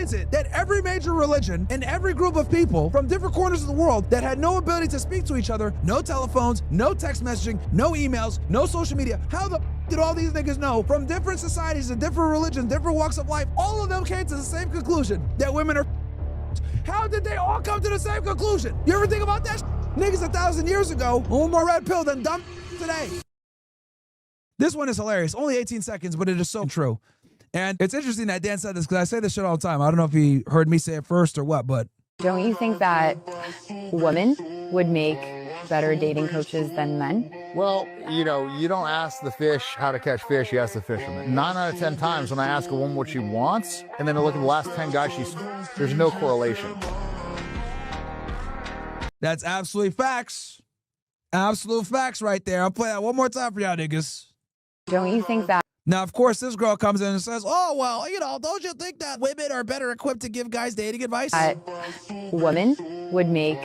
is it that every major religion and every group of people from different corners of the world that had no ability to speak to each other, no telephones, no text messaging, no emails, no social media, how the did all these niggas know from different societies and different religions, different walks of life, all of them came to the same conclusion that women are How did they all come to the same conclusion? You ever think about that? Niggas 1,000 years ago, one more red pill than dumb today. This one is hilarious. Only 18 seconds, but it is so true. And it's interesting that Dan said this because I say this shit all the time. I don't know if he heard me say it first or what, but. Don't you think that women would make better dating coaches than men? Well, you know, you don't ask the fish how to catch fish, you ask the fisherman. 9 out of 10 times when I ask a woman what she wants, and then I look at the last 10 guys there's no correlation. That's absolutely facts. Absolute facts right there. I'll play that one more time for y'all niggas. Don't you think that? Now, of course, this girl comes in and says, oh, well, you know, don't you think that women are better equipped to give guys dating advice? Women would make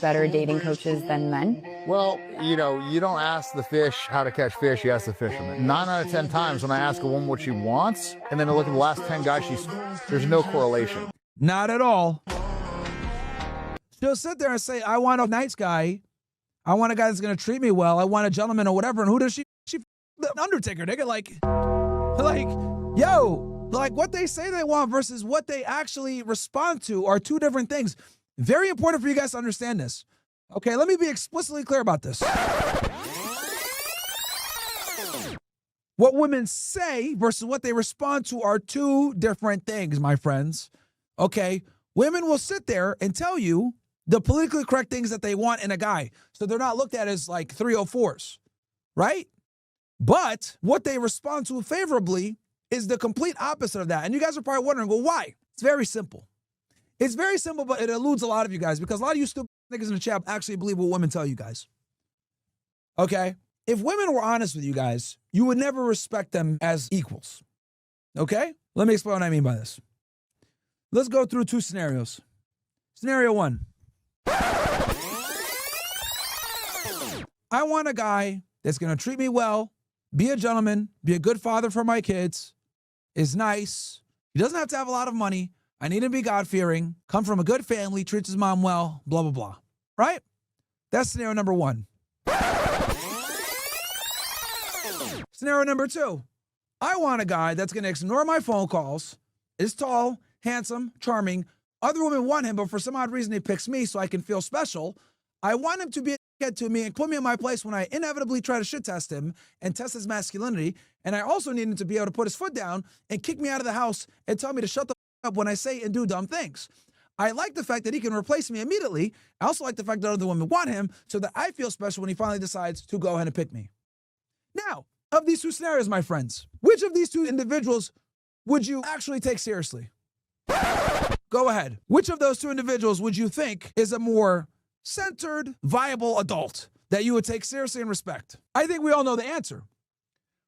better dating coaches than men? Well, you know, you don't ask the fish how to catch fish, you ask the fisherman. 9 out of 10 times when I ask a woman what she wants, and then I look at the last 10 guys there's no correlation. Not at all. She'll sit there and say, I want a nice guy. I want a guy that's going to treat me well. I want a gentleman or whatever. And who does she the Undertaker, nigga. Like, yo, like what they say they want versus what they actually respond to are two different things. Very important for you guys to understand this. Okay, let me be explicitly clear about this. What women say versus what they respond to are two different things, my friends. Okay, women will sit there and tell you the politically correct things that they want in a guy. So they're not looked at as like 304s, right? But what they respond to favorably is the complete opposite of that. And you guys are probably wondering, well, why? It's very simple. It's very simple, but it eludes a lot of you guys because a lot of you stupid niggas in the chat actually believe what women tell you guys. Okay? If women were honest with you guys, you would never respect them as equals. Okay? Let me explain what I mean by this. Let's go through two scenarios. Scenario one. I want a guy that's going to treat me well, be a gentleman, be a good father for my kids, is nice. He doesn't have to have a lot of money. I need him to be God-fearing, come from a good family, treats his mom well, blah, blah, blah. Right? That's scenario number one. Scenario number two. I want a guy that's going to ignore my phone calls, is tall, handsome, charming. Other women want him, but for some odd reason he picks me so I can feel special. I want him to be get to me and put me in my place when I inevitably try to shit test him and test his masculinity. And I also need him to be able to put his foot down and kick me out of the house and tell me to shut the up when I say and do dumb things. I like the fact that he can replace me immediately. I also like the fact that other women want him so that I feel special when he finally decides to go ahead and pick me. Now, of these two scenarios, my friends, which of these two individuals would you actually take seriously? Go ahead. Which of those two individuals would you think is a more centered, viable adult that you would take seriously and respect? I think we all know the answer.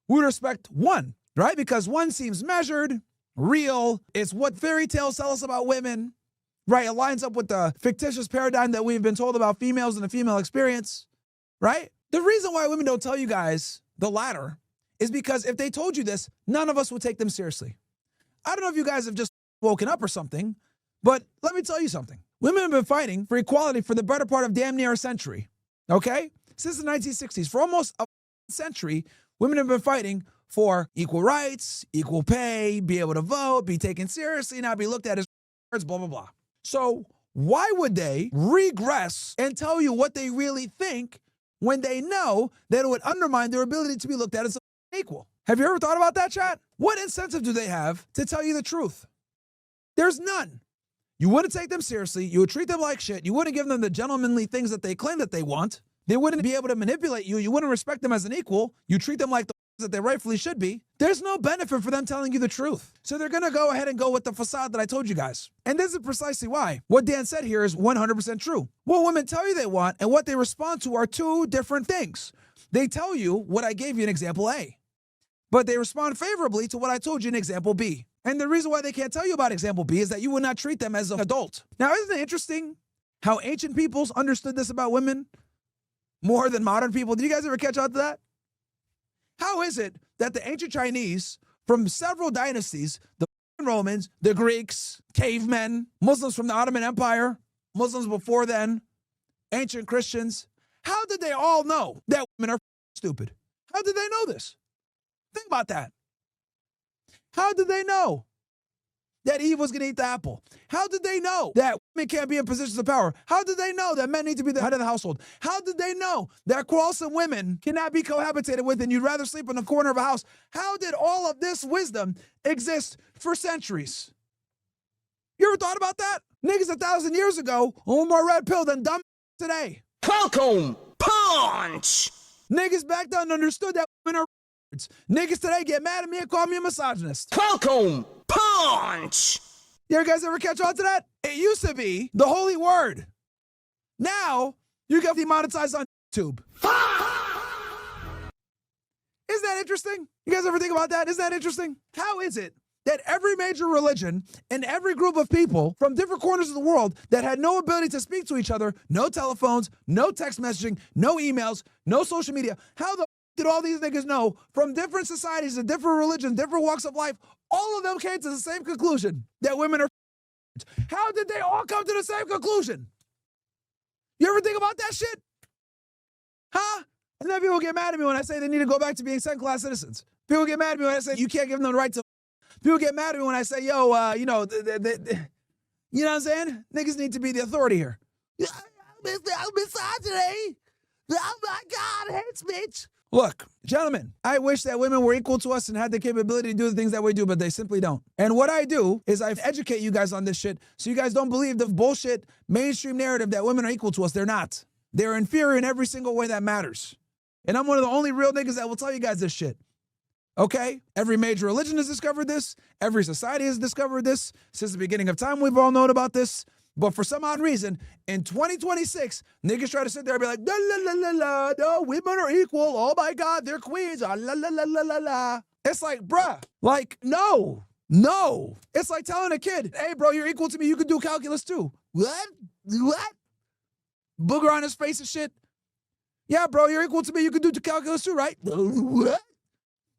We would respect one, right? Because one seems measured, real. It's what fairy tales tell us about women, right? It lines up with the fictitious paradigm that we've been told about females and the female experience, right? The reason why women don't tell you guys the latter is because if they told you this, none of us would take them seriously. I don't know if you guys have just woken up or something, but let me tell you something. Women have been fighting for equality for the better part of damn near a century, okay? Since the 1960s, for almost a century, women have been fighting for equal rights, equal pay, be able to vote, be taken seriously, not be looked at as words, blah, blah, blah. So why would they regress and tell you what they really think when they know that it would undermine their ability to be looked at as equal? Have you ever thought about that, chat? What incentive do they have to tell you the truth? There's none. You wouldn't take them seriously. You would treat them like shit. You wouldn't give them the gentlemanly things that they claim that they want. They wouldn't be able to manipulate you. You wouldn't respect them as an equal. You treat them like the that they rightfully should be. There's no benefit for them telling you the truth. So they're going to go ahead and go with the facade that I told you guys. And this is precisely why. What Dan said here is 100% true. What women tell you they want and what they respond to are two different things. They tell you what I gave you in example A, but they respond favorably to what I told you in example B. And the reason why they can't tell you about example B is that you would not treat them as an adult. Now, isn't it interesting how ancient peoples understood this about women more than modern people? Did you guys ever catch on to that? How is it that the ancient Chinese, from several dynasties, the Romans, the Greeks, cavemen, Muslims from the Ottoman Empire, Muslims before then, ancient Christians. How did they all know that women are stupid? How did they know this? Think about that. How did they know that Eve was going to eat the apple? How did they know that women can't be in positions of power? How did they know that men need to be the head of the household? How did they know that quarrelsome women cannot be cohabitated with and you'd rather sleep in the corner of a house? How did all of this wisdom exist for centuries? You ever thought about that? Niggas 1,000 years ago own more red pill than dumb today. Welcome, punch! Niggas back then understood that women are niggas today get mad at me and call me a misogynist. Welcome, punch! You guys ever catch on to that? It used to be the holy word. Now, you get demonetized on YouTube. Isn't that interesting? You guys ever think about that? Isn't that interesting? How is it that every major religion and every group of people from different corners of the world that had no ability to speak to each other, no telephones, no text messaging, no emails, no social media, how the did all these niggas know from different societies and different religions, different walks of life, all of them came to the same conclusion that women are How did they all come to the same conclusion? You ever think about that shit? Huh? And then people get mad at me when I say they need to go back to being second-class citizens. People get mad at me when I say you can't give them the right to. People get mad at me when I say, yo, you know what I'm saying? Niggas need to be the authority here. I'm misogyny. Oh my God, hate speech. Look, gentlemen, I wish that women were equal to us and had the capability to do the things that we do, but they simply don't. And what I do is I educate you guys on this shit so you guys don't believe the bullshit mainstream narrative that women are equal to us. They're not. They're inferior in every single way that matters. And I'm one of the only real niggas that will tell you guys this shit. Okay? Every major religion has discovered this. Every society has discovered this. Since the beginning of time, we've all known about this. But for some odd reason, in 2026, niggas try to sit there and be like, la la la la la, no, women are equal. Oh my God, they're queens. Ah, la la la la la la. It's like, bruh, like, no. It's like telling a kid, hey, bro, you're equal to me. You can do calculus too. What? Booger on his face and shit. Yeah, bro, you're equal to me. You can do calculus too, right? What?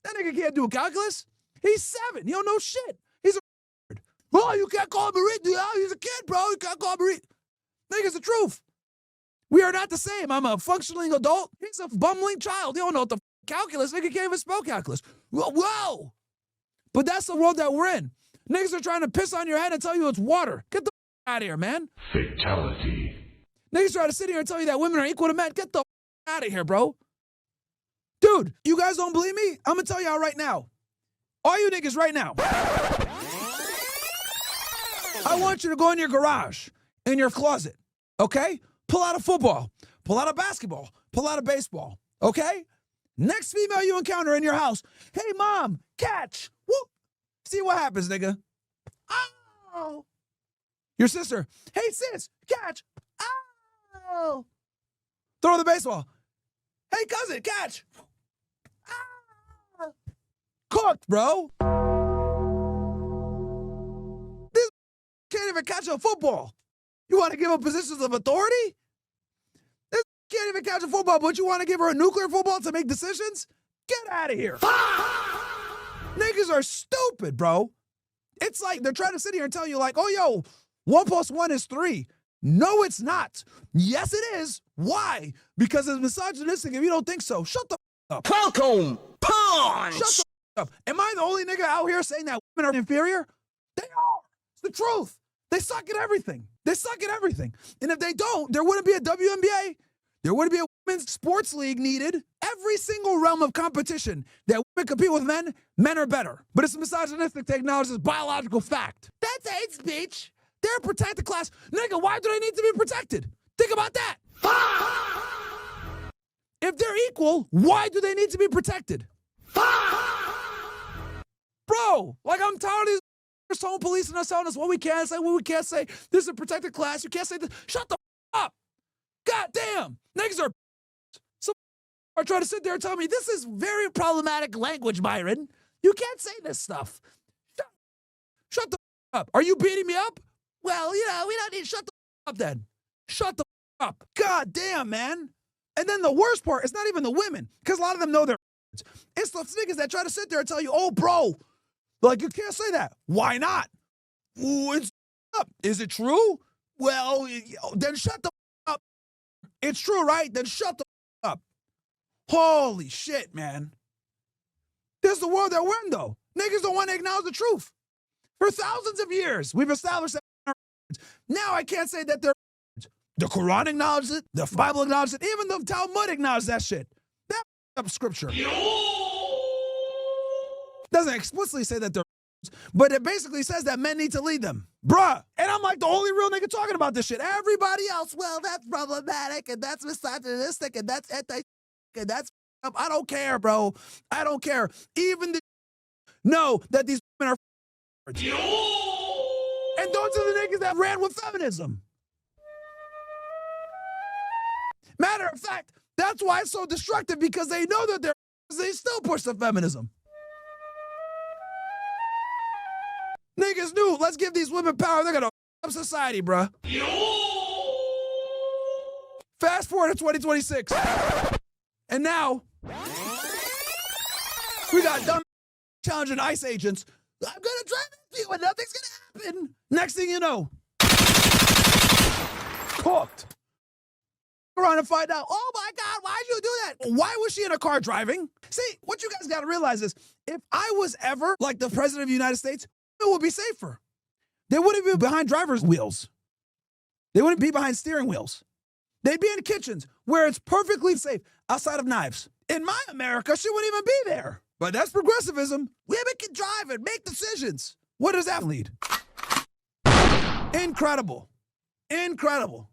That nigga can't do calculus. He's 7. He don't know shit. He's a oh, you can't call him a read. He's a kid, bro. You can't call him a read. Nigga's the truth. We are not the same. I'm a functioning adult. He's a bumbling child. He don't know what the calculus. Nigga can't even spell calculus. Whoa. But that's the world that we're in. Niggas are trying to piss on your head and tell you it's water. Get the out of here, man. Fatality. Niggas try to sit here and tell you that women are equal to men. Get the out of here, bro. Dude, you guys don't believe me? I'm going to tell y'all right now. All you niggas right now. I want you to go in your garage, in your closet, okay? Pull out a football, pull out a basketball, pull out a baseball, okay? Next female you encounter in your house, hey, mom, catch. Whoop. See what happens, nigga. Oh. Your sister, hey, sis, catch. Oh. Throw the baseball. Hey, cousin, catch. Ah. Cooked, bro. This can't even catch a football. You want to give her positions of authority? This can't even catch a football, but you want to give her a nuclear football to make decisions? Get out of here. Niggas are stupid, bro. It's like they're trying to sit here and tell you like, oh, yo, 1 + 1 is 3. No, it's not. Yes, it is. Why? Because it's misogynistic if you don't think so. Shut the up. Welcome, punch! Shut the up. Am I the only nigga out here saying that women are inferior? They are. It's the truth. They suck at everything. They suck at everything. And if they don't, there wouldn't be a WNBA. There wouldn't be a women's sports league needed. Every single realm of competition that women compete with men, men are better. But it's misogynistic to acknowledge this biological fact. That's hate speech. They're a protected class. Nigga, why do they need to be protected? Think about that. If they're equal, why do they need to be protected? Bro, like I'm tired of these home policing us, telling us what we can say, what we can't say. This is a protected class. You can't say this. Shut the up. God damn. Niggas are some are trying to sit there and tell me this is very problematic language, Byron. You can't say this stuff. Shut the up. Are you beating me up? Well, you know, we don't need to shut the up then. Shut the up. God damn, man. And then the worst part, it's not even the women, because a lot of them know they're it's the niggas that try to sit there and tell you, oh, bro, Like, you can't say that. Why not? Ooh, it's up. Is it true? Well, then shut the up. It's true, right? Then shut the up. Holy shit, man. This is the world that we're in, though. Niggas don't want to acknowledge the truth. For thousands of years, we've established that. Now I can't say that they're. The Quran acknowledges it. The Bible acknowledges it. Even the Talmud acknowledges that shit. That up scripture. Doesn't explicitly say that they're, but it basically says that men need to lead them. Bruh. And I'm like the only real nigga talking about this shit. Everybody else, well, that's problematic, and that's misogynistic, and that's anti, and that's up. I don't care, bro. I don't care. Even the know that these women are and those are the niggas that ran with feminism. Matter of fact, that's why it's so destructive, because they know that they still push the feminism. Niggas knew, let's give these women power. They're gonna up society, bruh. Fast forward to 2026. And now, we got dumb challenging ICE agents. I'm gonna drive into you and nothing's gonna happen. Next thing you know, cooked. Around and find out, oh my God, why'd you do that? Why was she in a car driving? See, what you guys gotta realize is, if I was ever like the president of the United States, it would be safer. They wouldn't be behind driver's wheels. They wouldn't be behind steering wheels. They'd be in kitchens where it's perfectly safe outside of knives. In my America, she wouldn't even be there. But that's progressivism. Women can drive and make decisions. What does that lead? Incredible. Incredible.